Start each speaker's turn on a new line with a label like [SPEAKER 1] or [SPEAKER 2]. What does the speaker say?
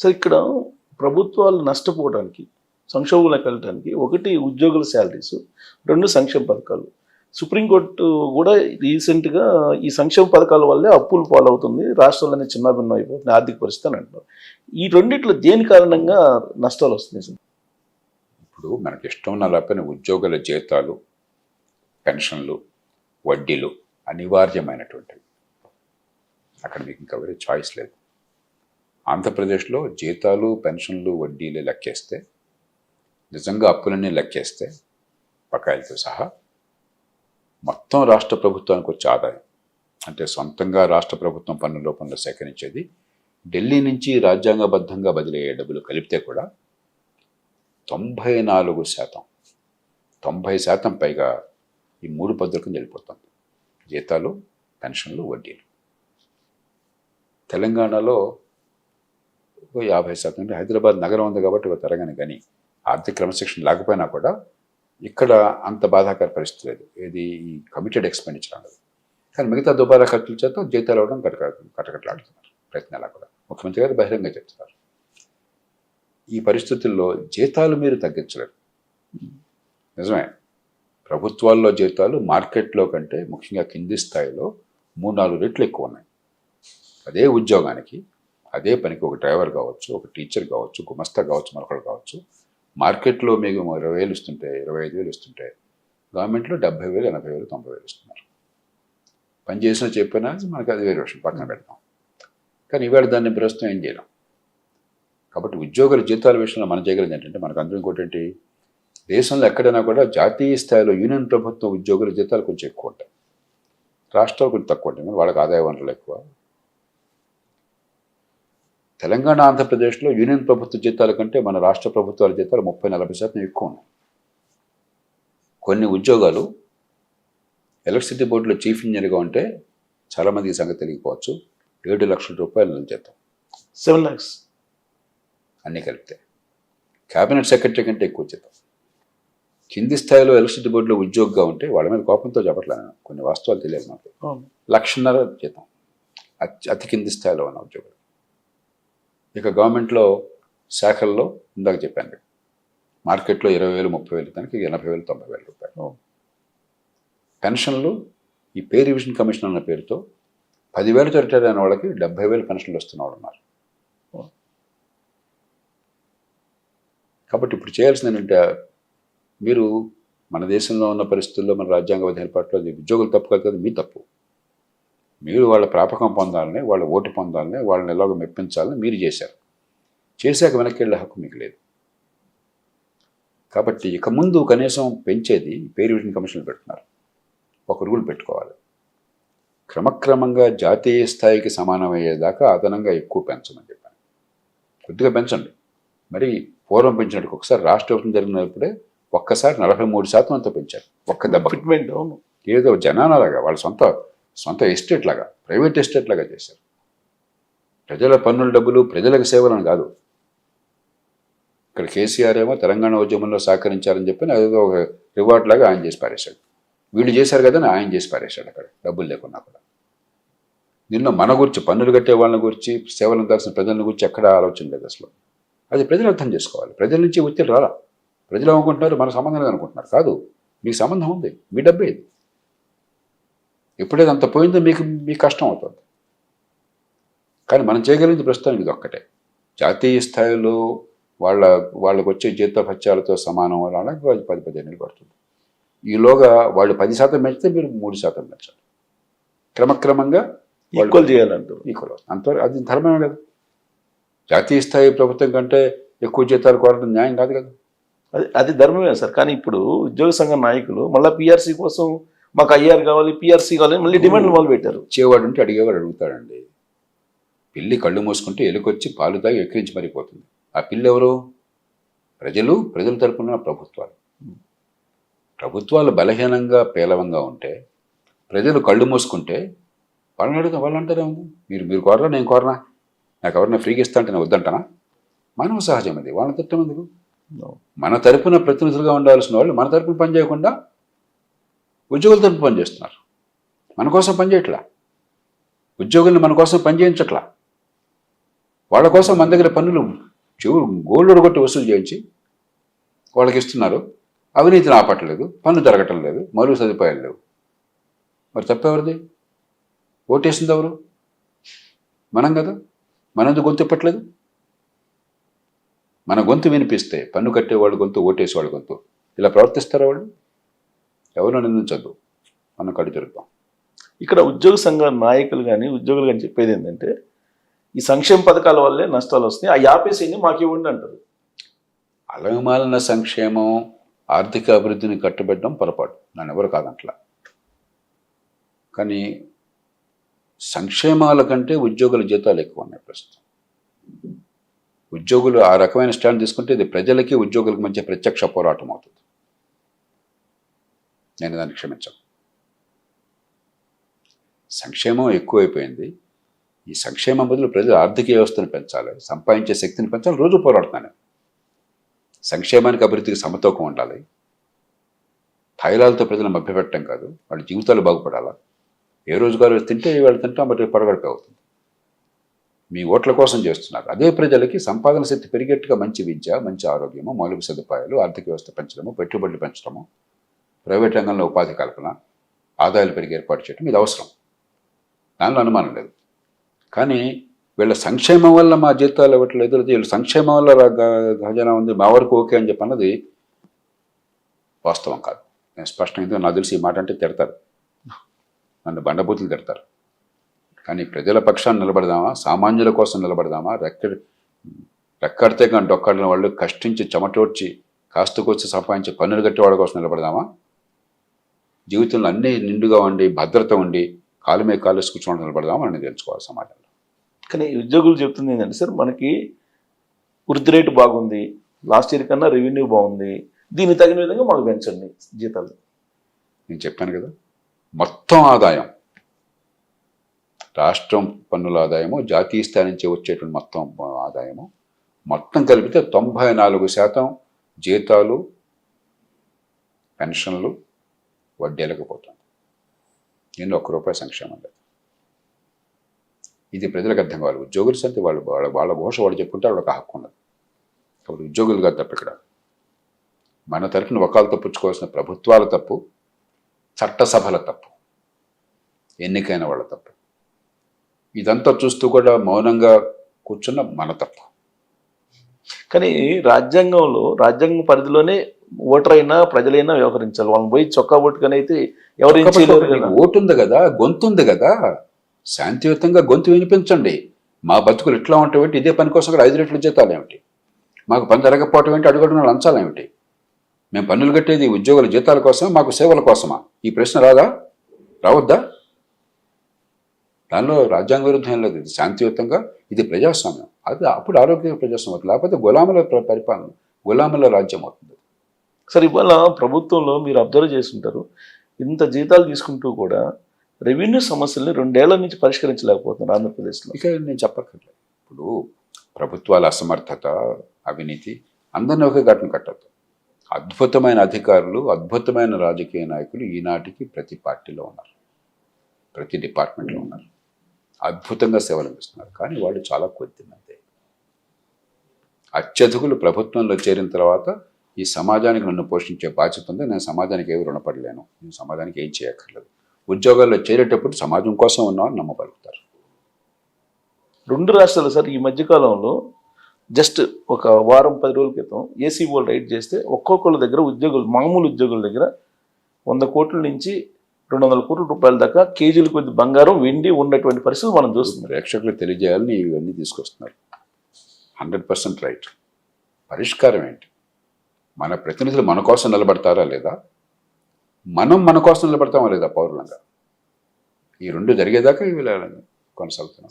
[SPEAKER 1] So ఇక్కడ ప్రభుత్వాలు నష్టపోవడానికి, సంక్షోభంలోకి వెళ్ళడానికి ఒకటి ఉద్యోగుల శాలరీస్, రెండు సంక్షేమ పథకాలు. సుప్రీంకోర్టు కూడా రీసెంట్గా ఈ సంక్షేమ పథకాల వల్లే అప్పులు పాలవుతుంది, రాష్ట్రాలన్నీ చిన్నాభిన్నం అయిపోతుంది ఆర్థిక పరిస్థితి అని అంటారు. ఈ రెండిట్లో దేని కారణంగా నష్టాలు వస్తున్నాయి?
[SPEAKER 2] ఇప్పుడు మనకి ఇష్టం ఉన్న లేకపోయిన ఉద్యోగుల జీతాలు, పెన్షన్లు, వడ్డీలు అనివార్యమైనటువంటివి. అక్కడ మీకు ఇంకా వేరే చాయిస్ లేదు. ఆంధ్రప్రదేశ్లో జీతాలు, పెన్షన్లు, వడ్డీలు లెక్కేస్తే, నిజంగా అప్పులన్నీ లెక్కేస్తే బకాయిలతో సహా మొత్తం రాష్ట్ర ప్రభుత్వానికి వచ్చే ఆదాయం, అంటే సొంతంగా రాష్ట్ర ప్రభుత్వం పన్ను రూపంలో సేకరించేది, ఢిల్లీ నుంచి రాజ్యాంగబద్ధంగా బదిలీ అయ్యే డబ్బులు కలిపితే కూడా 94%, 90% పైగా ఈ మూడు పద్ధతులకు వెళ్ళిపోతుంది: జీతాలు, పెన్షన్లు, వడ్డీలు. తెలంగాణలో 50%, హైదరాబాద్ నగరం ఉంది కాబట్టి ఒక తరగని కానీ ఆర్థిక క్రమశిక్షణ లేకపోయినా కూడా ఇక్కడ అంత బాధాకర పరిస్థితి లేదు. ఇది ఈ కమిటెడ్ ఎక్స్పెండిచర్ అన్నది. కానీ మిగతా దుబారా ఖర్చుల చేత జీతాలు అవ్వడం కటకట్లాడుతున్నారు ప్రతి నెలా కూడా. ముఖ్యమంత్రి గారు బహిరంగ చెప్తున్నారు. ఈ పరిస్థితుల్లో జీతాలు మీరు తగ్గించలేరు. నిజమే, ప్రభుత్వాల్లో జీతాలు మార్కెట్లో కంటే ముఖ్యంగా కింది స్థాయిలో 3-4 రెట్లు ఎక్కువ ఉన్నాయి. అదే ఉద్యోగానికి, అదే పనికి ఒక డ్రైవర్ కావచ్చు, ఒక టీచర్ కావచ్చు, గుమస్తా కావచ్చు, మరొకరు కావచ్చు, మార్కెట్లో మీకు 20,000 ఇస్తుంటే, 25,000 ఇస్తుంటే గవర్నమెంట్లో 70,000, 80,000, 90,000 ఇస్తున్నారు. పని చేసినా చెప్పినా మనకి అది వేరే విషయం, పక్కన పెడతాం. కానీ ఇవాళ దాన్ని ప్రస్తుతం ఏం చేయలేం. కాబట్టి ఉద్యోగుల జీతాల విషయంలో మనం చేయగలిగింది ఏంటంటే, మనకు అందరూ ఇంకోటి ఏంటి, దేశంలో ఎక్కడైనా కూడా జాతీయ స్థాయిలో యూనియన్ ప్రభుత్వ ఉద్యోగుల జీతాలు కొంచెం ఎక్కువ ఉంటాయి, రాష్ట్రాలు కొంచెం తక్కువ ఉంటాయి. వాళ్ళకి ఆదాయ వనరులు ఎక్కువ. తెలంగాణ, ఆంధ్రప్రదేశ్లో యూనియన్ ప్రభుత్వ జీతాల కంటే మన రాష్ట్ర ప్రభుత్వాల జీతాలు 30-40% ఎక్కువ ఉన్నాయి. కొన్ని ఉద్యోగాలు ఎలక్ట్రిసిటీ బోర్డులో చీఫ్ ఇంజనీర్గా ఉంటే చాలామందికి ఈ సంగతి తెలియకపోవచ్చు, 7 లక్షల రూపాయలు నెల జీతం,
[SPEAKER 1] 7 lakhs
[SPEAKER 2] అన్నీ కలిపితే. క్యాబినెట్ సెక్రటరీ కంటే ఎక్కువ జీతం. కింది స్థాయిలో ఎలక్ట్రిసిటీ బోర్డులో ఉద్యోగిగా ఉంటే వాళ్ళ మీద కోపంతో చెప్పట్లేదు, కొన్ని వాస్తవాలు తెలియదు నాకు, 1,50,000 జీతం అతి కింది స్థాయిలో ఉన్న ఉద్యోగులు. ఇక గవర్నమెంట్లో శాఖల్లో ఇందాక చెప్పాను, మార్కెట్లో 20,000, 30,000, దానికి 80,000, 90,000 రూపాయలు. పెన్షన్లు ఈ పే రివిజన్ కమిషన్ అన్న పేరుతో 10,000తో రిటైర్ అయిన వాళ్ళకి 70,000 పెన్షన్లు వస్తున్న వాళ్ళు ఉన్నారు. కాబట్టి ఇప్పుడు చేయాల్సింది ఏంటంటే, మీరు మన దేశంలో ఉన్న పరిస్థితుల్లో, మన రాజ్యాంగబద్ధ ఏర్పాట్లో అది ఉద్యోగులు తప్పు కాదు కదా, మీ తప్పు. మీరు వాళ్ళ ప్రాపకం పొందాలని, వాళ్ళ ఓటు పొందాలని, వాళ్ళని ఎలాగో మెప్పించాలని మీరు చేశారు. చేశాక వెనక్కి వెళ్ళే హక్కు మీకు లేదు. కాబట్టి ఇక ముందు కనీసం పెంచేది పే రివిజన్ కమిషన్లు పెడుతున్నారు. ఒక రూల్ పెట్టుకోవాలి, క్రమక్రమంగా జాతీయ స్థాయికి సమానమయ్యేదాకా అదనంగా ఎక్కువ పెంచమని చెప్పాను. కొద్దిగా పెంచండి. మరి పూర్వం పెంచినట్టు ఒకసారి రాష్ట్ర ప్రభుత్వం జరిగినప్పుడే ఒక్కసారి 43% అంతా పెంచారు, ఒక్క దెబ్బ.
[SPEAKER 1] ఫిట్మెంట్
[SPEAKER 2] ఏదో జనాలలాగా వాళ్ళ సొంత ఎస్టేట్ లాగా, ప్రైవేట్ ఎస్టేట్ లాగా చేశారు. ప్రజల పన్నుల డబ్బులు ప్రజలకు సేవలను కాదు. ఇక్కడ కేసీఆర్ ఏమో తెలంగాణ ఉద్యమంలో సహకరించారని చెప్పి అదేదో ఒక రివార్డ్ లాగా ఆయన చేసి పారేశాడు. వీళ్ళు చేశారు కదా అని ఆయన చేసి పారేశాడు అక్కడ, డబ్బులు లేకున్నా కూడా. దీనిలో మన గురించి, పన్నులు కట్టే వాళ్ళని గురించి, సేవలు అందాల్సిన ప్రజల గురించి ఎక్కడ ఆలోచన లేదు అసలు. అది ప్రజలు అర్థం చేసుకోవాలి. ప్రజల నుంచి ఒత్తిడి రాలా. ప్రజలు అనుకుంటున్నారు మన సంబంధం అనుకుంటున్నారు. కాదు, మీకు సంబంధం ఉంది, మీ డబ్బే ఇది. ఎప్పుడైతే అంత పోయిందో మీకు కష్టం అవుతుంది. కానీ మనం చేయగలిగింది ప్రస్తుతానికి ఇది ఒక్కటే. జాతీయ స్థాయిలో వాళ్ళకు వచ్చే జీతభత్యాలతో సమానం వాళ్ళకి 10-15 ఏళ్ళు పడుతుంది. ఈలోగా వాళ్ళు 10% పెంచితే మీరు 3% పెంచాలి. క్రమక్రమంగా
[SPEAKER 1] ఈక్వల్ చేయాలంటారు.
[SPEAKER 2] ఈక్వల్ అంతవరకు అది ధర్మమే కదా. జాతీయ స్థాయి ప్రభుత్వం కంటే ఎక్కువ జీతాలు కోరడం న్యాయం కాదు కదా.
[SPEAKER 1] అది ధర్మమే సార్. కానీ ఇప్పుడు ఉద్యోగ సంఘ నాయకులు మళ్ళీ పిఆర్సీ కోసం మాకు ఐఆర్ కావాలి, పిఆర్సీ కావాలి, మళ్ళీ డిమాండ్లు మొదలు పెట్టారు.
[SPEAKER 2] ఇచ్చేవాడు ఉంటే అడిగేవాడు అడుగుతాడండి. పిల్లి కళ్ళు మూసుకుంటే ఎలుకొచ్చి పాలు తాగి ఎక్కిరించి మరిపోతుంది. ఆ పిల్లి ఎవరు? ప్రజల తరపున ప్రభుత్వాలు. ప్రభుత్వాలు బలహీనంగా పేలవంగా ఉంటే, ప్రజలు కళ్ళు మూసుకుంటే వాళ్ళని అడుగుతాం. వాళ్ళు అంటారే ఉంది, మీరు కోరరా, నేను కోరనా, నాకు ఎవరైనా ఫ్రీగా ఇస్తా అంటే నేను వద్దంటానా? మానవ సహజం అది. వాళ్ళని తిట్టం ఎందుకు? మన తరపున ప్రతినిధులుగా ఉండాల్సిన వాళ్ళు మన తరపున పని చేయకుండా ఉద్యోగుల తరపున పనిచేస్తున్నారు. మన కోసం పనిచేయట్లా, ఉద్యోగుల్ని మన కోసం పనిచేయించట్లా. వాళ్ళ కోసం మన దగ్గర పన్నులు గోల్డ్ ఒడగొట్టి వసూలు చేయించి వాళ్ళకి ఇస్తున్నారు. అవినీతిని ఆపట్లేదు, పన్ను జరగటం లేదు, మౌలిక సదుపాయాలు లేవు. మరి తప్పెవరిది? ఓటేసింది ఎవరు? మనం కదా. మనది గొంతు ఇప్పట్లేదు. మన గొంతు వినిపిస్తే పన్ను కట్టేవాళ్ళు గొంతు, ఓటేసేవాళ్ళ గొంతు ఇలా ప్రవర్తిస్తారా వాళ్ళు? ఎవరు నిందించద్దు, మనం కడు జరుగుతాం.
[SPEAKER 1] ఇక్కడ ఉద్యోగ సంఘ నాయకులు కానీ ఉద్యోగులు కానీ చెప్పేది ఏంటంటే ఈ సంక్షేమ పథకాల వల్లే నష్టాలు వస్తాయి, ఆ యాపేసేయండి మాకు ఇవ్వండి అంటారు.
[SPEAKER 2] అలమాలిన సంక్షేమం ఆర్థిక అభివృద్ధిని కట్టుబెట్టడం పొరపాటు, నన్ను ఎవరు కాదంట్లా. కానీ సంక్షేమాల కంటే ఉద్యోగుల జీతాలు ఎక్కువ ఉన్నాయి ప్రస్తుతం. ఉద్యోగులు ఆ రకమైన స్టాండ్ తీసుకుంటే ఇది ప్రజలకి ఉద్యోగులకు మధ్య ప్రత్యక్ష పోరాటం అవుతుంది. నేను దాన్ని క్షమించాను. సంక్షేమం ఎక్కువైపోయింది. ఈ సంక్షేమం బదులు ప్రజల ఆర్థిక వ్యవస్థను పెంచాలి, సంపాదించే శక్తిని పెంచాలి. రోజు పోరాడుతున్నాను. సంక్షేమానికి అభివృద్ధికి సమతూకం ఉండాలి. థైలాలతో ప్రజలను మభ్యపెట్టడం కాదు, వాళ్ళ జీవితాలు బాగుపడాలా. ఏ రోజుగారు తింటే వాళ్ళు తింటాం, బట్టి పడగడిపి అవుతుంది. మీ ఓట్ల కోసం చేస్తున్నారు. అదే ప్రజలకి సంపాదన శక్తి పెరిగేట్టుగా మంచి విద్య, మంచి ఆరోగ్యము, మౌలిక సదుపాయాలు, ఆర్థిక వ్యవస్థ పెంచడము, పెట్టుబడులు పెంచడము, ప్రైవేట్ రంగంలో ఉపాధి కల్పన, ఆదాయాలు పెరిగి ఏర్పాటు చేయడం ఇది అవసరం. దానిలో అనుమానం లేదు. కానీ వీళ్ళ సంక్షేమం వల్ల మా జీతాలు ఇవ్వట్లేదు, వీళ్ళ సంక్షేమం వల్ల ఖజానా ఉంది, మా వరకు ఓకే అని చెప్పి అన్నది వాస్తవం కాదు. నేను స్పష్టంగా నాకు తెలిసి ఈ మాట అంటే తిడతారు, నన్ను బండబూతులు తిడతారు. కానీ ప్రజల పక్షాన్ని నిలబడదామా, సామాన్యుల కోసం నిలబడదామా, రెక్కడితే కానీ డొక్కడిన వాళ్ళు కష్టించి చెమటోడ్చి కాస్తుకొచ్చి సంపాదించి పన్నులు కట్టే వాళ్ళ కోసం నిలబడదామా? జీవితంలో అన్నీ నిండుగా ఉండి భద్రత ఉండి కాలు మీద కాలు కూర్చోవడం నిలబడదామా అని తెలుసుకోవాలి సమాజంలో.
[SPEAKER 1] కానీ ఉద్యోగులు చెప్తుంది ఏంటంటే సార్, మనకి వృద్ధి రేటు బాగుంది, లాస్ట్ ఇయర్ కన్నా రెవెన్యూ బాగుంది, దీనికి తగిన విధంగా మాకు పెంచండి జీతాలు.
[SPEAKER 2] నేను చెప్పాను కదా, మొత్తం ఆదాయం, రాష్ట్రం పన్నుల ఆదాయము, జాతీయ స్థాయి నుంచి వచ్చేటువంటి మొత్తం ఆదాయము మొత్తం కలిపితే 94% జీతాలు, పెన్షన్లు, వడ్డీలకు పోతుంది. నేను ₹1 సంక్షేమం లేదు. ఇది ప్రజలకు అర్థం కావాలి. ఉద్యోగులు సంతే వాళ్ళ ఘోష వాళ్ళు చెప్పుకుంటే వాళ్ళకి హక్కు ఉన్నది. కాబట్టి ఉద్యోగులు కాదు తప్పు. ఇక్కడ మన తరఫున వకాలతో పుచ్చుకోవాల్సిన ప్రభుత్వాల తప్పు, చట్టసభల తప్పు, ఎన్నికైన వాళ్ళ తప్పు. ఇదంతా చూస్తూ కూడా మౌనంగా కూర్చున్న మన తప్పు.
[SPEAKER 1] కానీ రాజ్యాంగం పరిధిలోనే ఓటర్ అయినా ప్రజలైనా వ్యవహరించాలి. వాళ్ళని పోయి చొక్కా ఓటుకని అయితే ఎవరు ఏం చేయలేరు కదా.
[SPEAKER 2] ఓటు ఉంది కదా, గొంతు ఉంది కదా, శాంతియుతంగా గొంతు వినిపించండి. మా బతుకులు ఇట్లా ఉంటాయేంటి, ఇదే పని కోసం కూడా 5 రెట్లు జీతాలు ఏమిటి, మాకు పని జరగకపోవటం ఏంటి, అడుగడుగున లంచాలు ఏమిటి, మేము పన్నులు కట్టేది ఉద్యోగుల జీతాల కోసమా, మాకు సేవల కోసమా? ఈ ప్రశ్న రావద్దా? దానిలో రాజ్యాంగ విరుద్ధం ఏం లేదు. ఇది శాంతియుతంగా, ఇది ప్రజాస్వామ్యం. అది అప్పుడు ఆరోగ్య ప్రజాస్వామ్యం అవుతుంది. లేకపోతే గులాముల పరిపాలన, గులాముల రాజ్యం అవుతుంది.
[SPEAKER 1] సరే, ఇవాళ ప్రభుత్వంలో మీరు అబ్జర్వ్ చేస్తుంటారు, ఇంత జీతాలు తీసుకుంటూ కూడా రెవెన్యూ సమస్యల్ని 2 ఏళ్ల నుంచి పరిష్కరించలేకపోతున్నారు ఆంధ్రప్రదేశ్లో.
[SPEAKER 2] ఇక నేను చెప్పక్కర్లేదు. ఇప్పుడు ప్రభుత్వాల అసమర్థత, అవినీతి అందరినీ ఒకే ఘటన కట్టద్దు. అద్భుతమైన అధికారులు, అద్భుతమైన రాజకీయ నాయకులు ఈనాటికి ప్రతి పార్టీలో ఉన్నారు, ప్రతి డిపార్ట్మెంట్లో ఉన్నారు, అద్భుతంగా సేవలు అందిస్తున్నారు. కానీ వాళ్ళు చాలా కొద్దిమంది. అత్యధికులు ప్రభుత్వంలో చేరిన తర్వాత ఈ సమాజానికి నన్ను పోషించే బాధ్యత ఉంది, నేను సమాజానికి ఏమి రుణపడలేను, నేను సమాజానికి ఏం చేయక్కర్లేదు. ఉద్యోగాల్లో చేరేటప్పుడు సమాజం కోసం ఉన్నామని నమ్మగలుగుతారు.
[SPEAKER 1] 2 రాష్ట్రాలు సార్ ఈ మధ్యకాలంలో జస్ట్ ఒక వారం 10 రోజుల క్రితం ఏసీ వాళ్ళు రైడ్ చేస్తే ఒక్కొక్కళ్ళ దగ్గర మామూలు ఉద్యోగుల దగ్గర 100 కోట్ల నుంచి 200 కోట్ల రూపాయల దాకా కేజీల కొద్ది బంగారం, వెండి ఉన్నటువంటి పరిస్థితి మనం చూస్తున్నాం.
[SPEAKER 2] ప్రేక్షకులకు తెలియజేయాలని ఇవన్నీ తీసుకొస్తున్నారు. 100% రైట్. పరిష్కారం ఏంటి? మన ప్రతినిధులు మన కోసం నిలబడతారా లేదా, మనం మన కోసం నిలబడతామా లేదా పౌరులంగా? ఈ 2 జరిగేదాకా ఇవి కొనసాగుతున్నాం.